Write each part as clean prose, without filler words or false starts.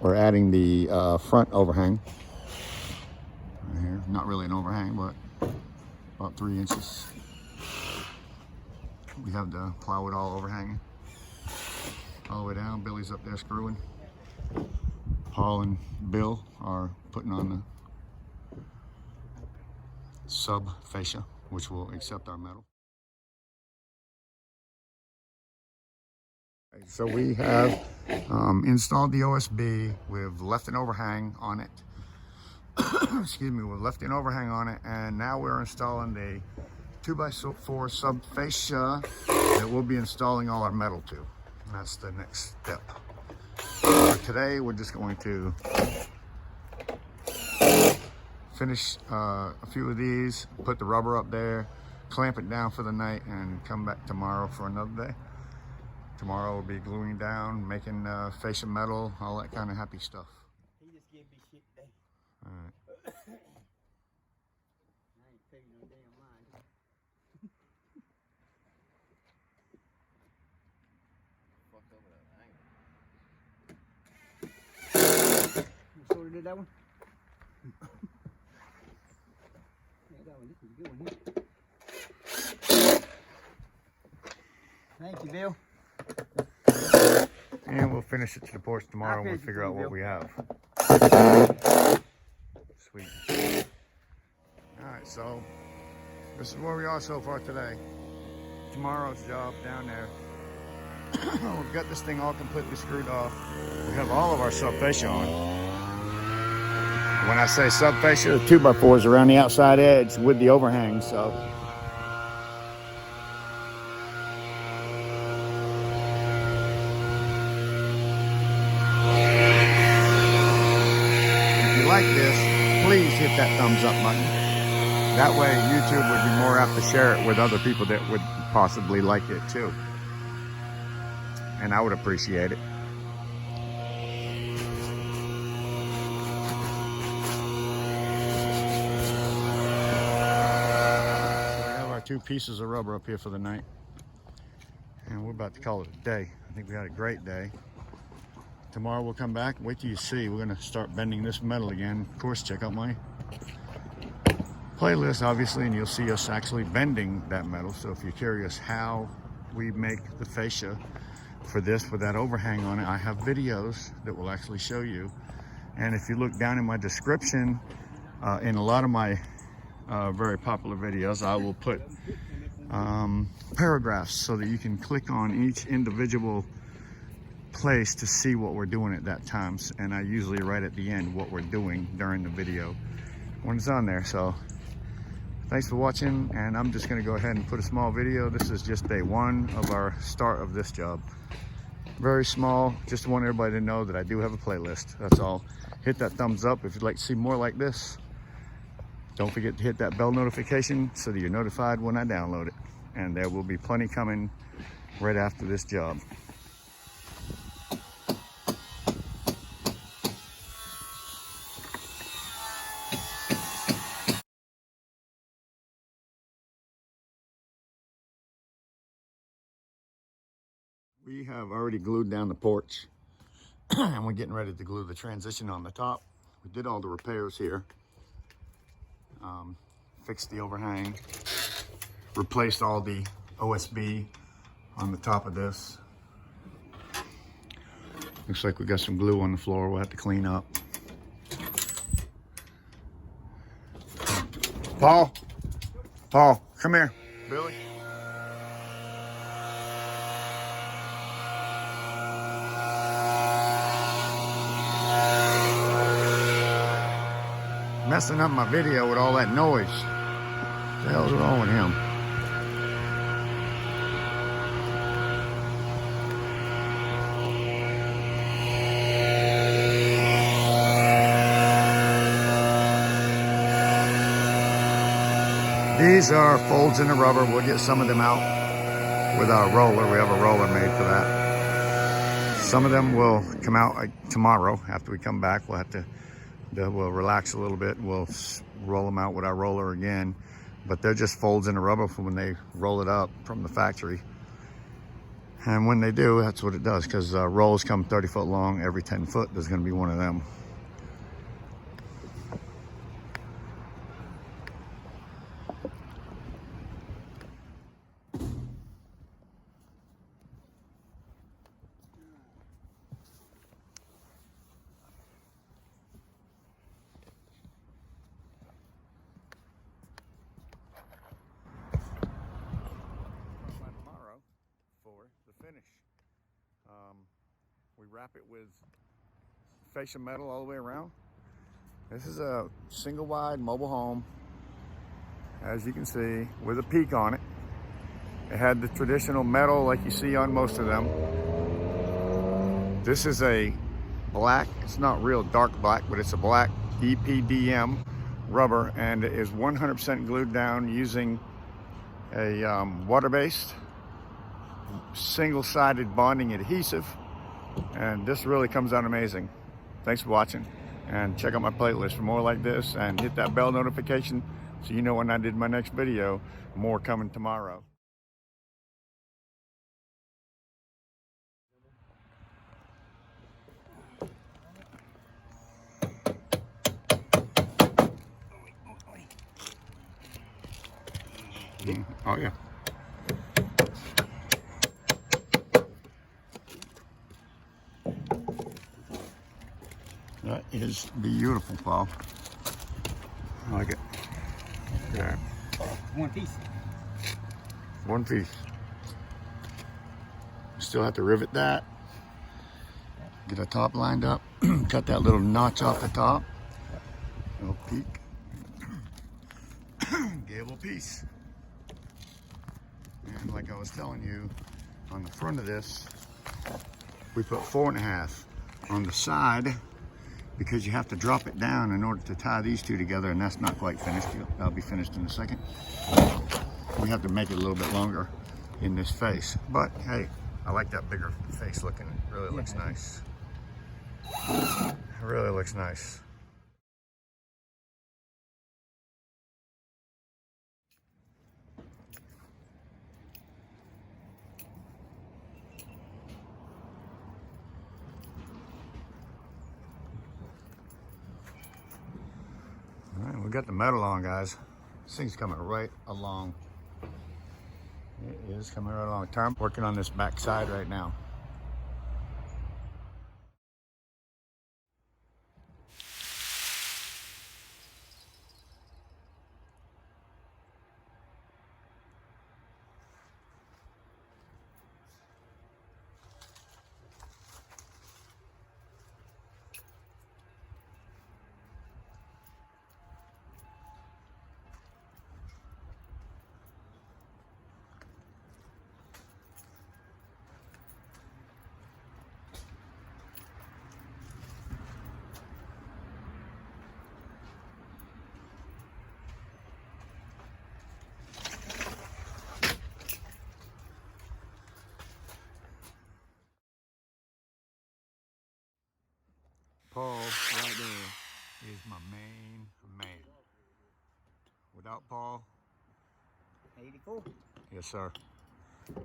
we're adding the front overhang. Right here, not really an overhang, but about 3 inches. We have the plywood all overhanging all the way down. Billy's up there screwing. Paul and Bill are putting on the sub fascia, which will accept our metal. So we have installed the OSB. We've left an overhang on it. Excuse me, we've left an overhang on it, and now we're installing the 2x4 sub fascia that we'll be installing all our metal to. And that's the next step. Today we're just going to finish a few of these, put the rubber up there, clamp it down for the night, and come back tomorrow for another day. Tomorrow we'll be gluing down, making fascia metal, all that kind of happy stuff. He just gave me shit today. All right. I ain't paying no damn mind. Fuck over that angle. You sorted that one? Yeah, that one. This is a good one here. Thank you, Bill. And we'll finish it to the porch tomorrow and we'll figure out what we have. Sweet. Alright, so this is where we are so far today. Tomorrow's job down there. We've got this thing all completely screwed off. We have all of our sub fascia on. When I say sub fascia, the 2x4s around the outside edge with the overhang, so. Like this, please hit that thumbs up button. That way YouTube would be more apt to share it with other people that would possibly like it too. And I would appreciate it. So we have our 2 pieces of rubber up here for the night. And we're about to call it a day. I think we had a great day. Tomorrow we'll come back. Wait till you see. We're going to start bending this metal again. Of course, check out my playlist, obviously, and you'll see us actually bending that metal. So if you're curious how we make the fascia for this with that overhang on it, I have videos that will actually show you. And if you look down in my description, in a lot of my very popular videos, I will put paragraphs so that you can click on each individual place to see what we're doing at that time, and I usually write at the end what we're doing during the video when it's on there. So thanks for watching, and I'm just going to go ahead and put a small video. This is just day 1 of our start of this job. Very small, just want everybody to know that I do have a playlist. That's all. Hit that thumbs up if you'd like to see more like this. Don't forget to hit that bell notification so that you're notified when I download it, and there will be plenty coming right after this job. We have already glued down the porch and we're getting ready to glue the transition on the top. We did all the repairs here. Fixed the overhang, replaced all the OSB on the top of this. Looks like we got some glue on the floor we'll have to clean up. Paul, come here. Billy. Messing up my video with all that noise. What the hell's wrong with him? These are folds in the rubber. We'll get some of them out with our roller. We have a roller made for that. Some of them will come out tomorrow after we come back. We'll have to we'll relax a little bit and we'll roll them out with our roller again, but they're just folds in the rubber from when they roll it up from the factory. And when they do, that's what it does, because rolls come 30 foot long. Every 10 foot, there's going to be one of them. Tomorrow for the finish. We wrap it with fascia metal all the way around. This is a single wide mobile home, as you can see, with a peak on it. It had the traditional metal like you see on most of them. This is a black, it's not real dark black, but it's a black EPDM rubber, and it is 100% glued down using a water-based single-sided bonding adhesive, and this really comes out amazing. Thanks for watching, and check out my playlist for more like this, and hit that bell notification so you know when I did my next video. More coming tomorrow. Oh yeah. That is beautiful, Paul. I like it. Yeah. One piece. One piece. Still have to rivet that. Get the top lined up. Cut that little notch off the top. Little peak. Gable piece. And like I was telling you, on the front of this, we put 4.5. On the side, because you have to drop it down in order to tie these two together, and that's not quite finished. That'll be finished in a second. We have to make it a little bit longer in this face. But hey, I like that bigger face looking. It really looks nice. It really looks nice. All right, we got the metal on, guys. This thing's coming right along. It is coming right along. I'm working on this back side right now. Paul right there is my main man. Without Paul, 84. yes sir.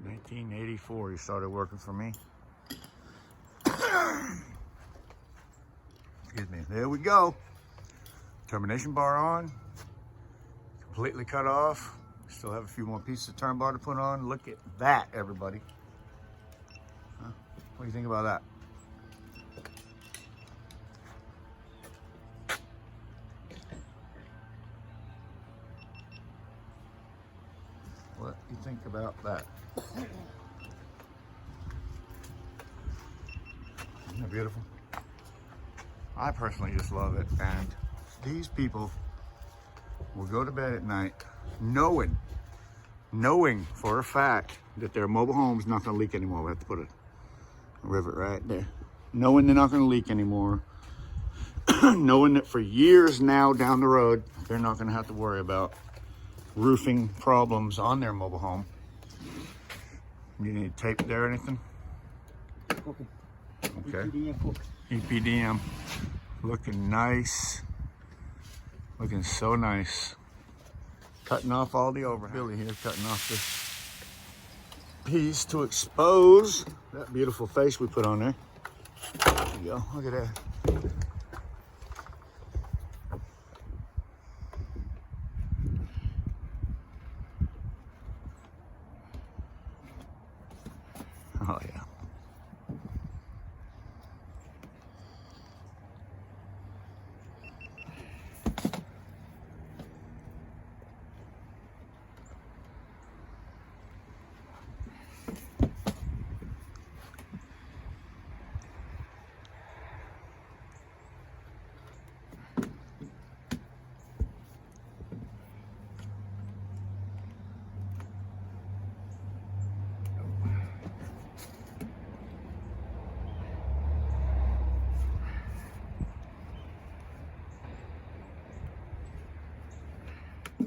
1984 he started working for me. Excuse me. There we go. Termination bar on. Completely cut off. Still have a few more pieces of turn bar to put on. Look at that, everybody. Huh? What do you think about that? What do you think about that? Isn't that beautiful? I personally just love it. And these people will go to bed at night knowing for a fact that their mobile home's not going to leak anymore. We have to put a rivet right there. Knowing they're not going to leak anymore. Knowing that for years now down the road, they're not going to have to worry about roofing problems on their mobile home. You need tape there or anything? Okay. EPDM. Looking nice. Looking so nice. Cutting off all the overhang. Billy here cutting off piece to expose that beautiful face we put on there. There you go, look at that. Oh yeah.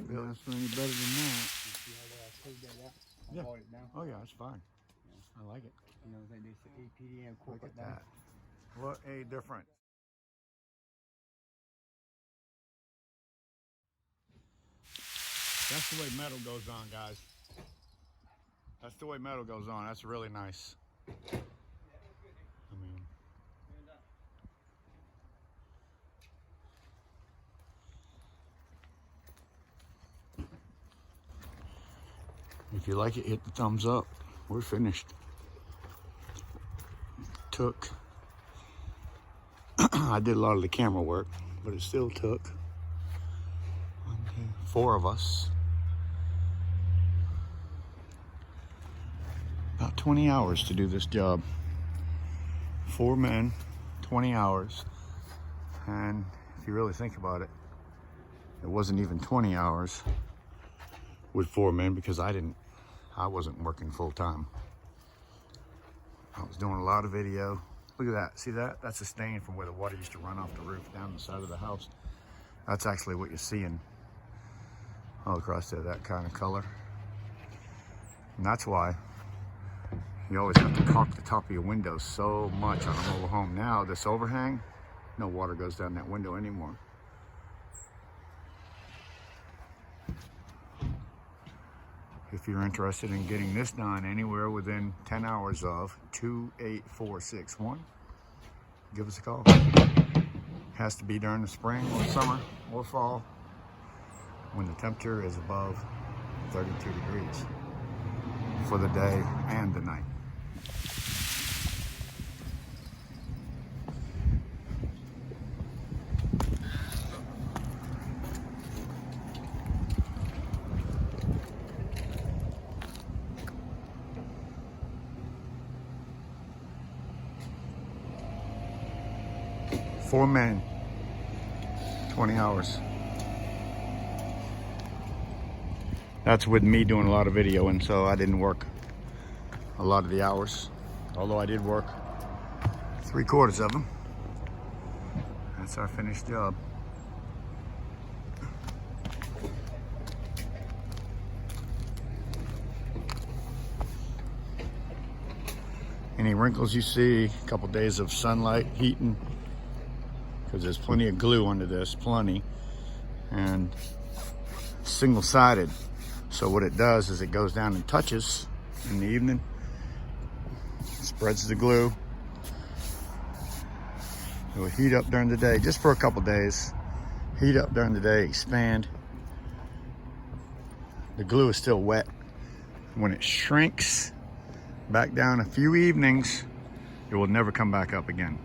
Bill, that's any better than that. See how I screwed that out? I Yeah. bought it now. Oh yeah, it's fine. I like it. You know, they do some EPDM Look corporate at down. that. What a difference. That's the way metal goes on, guys. That's the way metal goes on. That's really nice. I mean, if you like it, hit the thumbs up. We're finished. Took, I did a lot of the camera work, but it still took 4 of us. About 20 hours to do this job. 4 men, 20 hours. And if you really think about it, it wasn't even 20 hours with 4 men because I wasn't working full time. I was doing a lot of video. Look at that, see that? That's a stain from where the water used to run off the roof down the side of the house. That's actually what you're seeing all across there, that kind of color. And that's why you always have to caulk the top of your windows so much on a mobile home. Now, this overhang, no water goes down that window anymore. If you're interested in getting this done anywhere within 10 hours of 28461, give us a call. Has to be during the spring or summer or fall when the temperature is above 32 degrees for the day and the night. Four men, 20 hours. That's with me doing a lot of video, and so I didn't work a lot of the hours, although I did work 3/4 of them. That's our finished job. Any wrinkles you see, a couple days of sunlight heating, because there's plenty of glue under this, plenty, and single-sided. So what it does is it goes down and touches in the evening, spreads the glue. It will heat up during the day, just for a couple days. Heat up during the day, expand. The glue is still wet. When it shrinks back down a few evenings, it will never come back up again.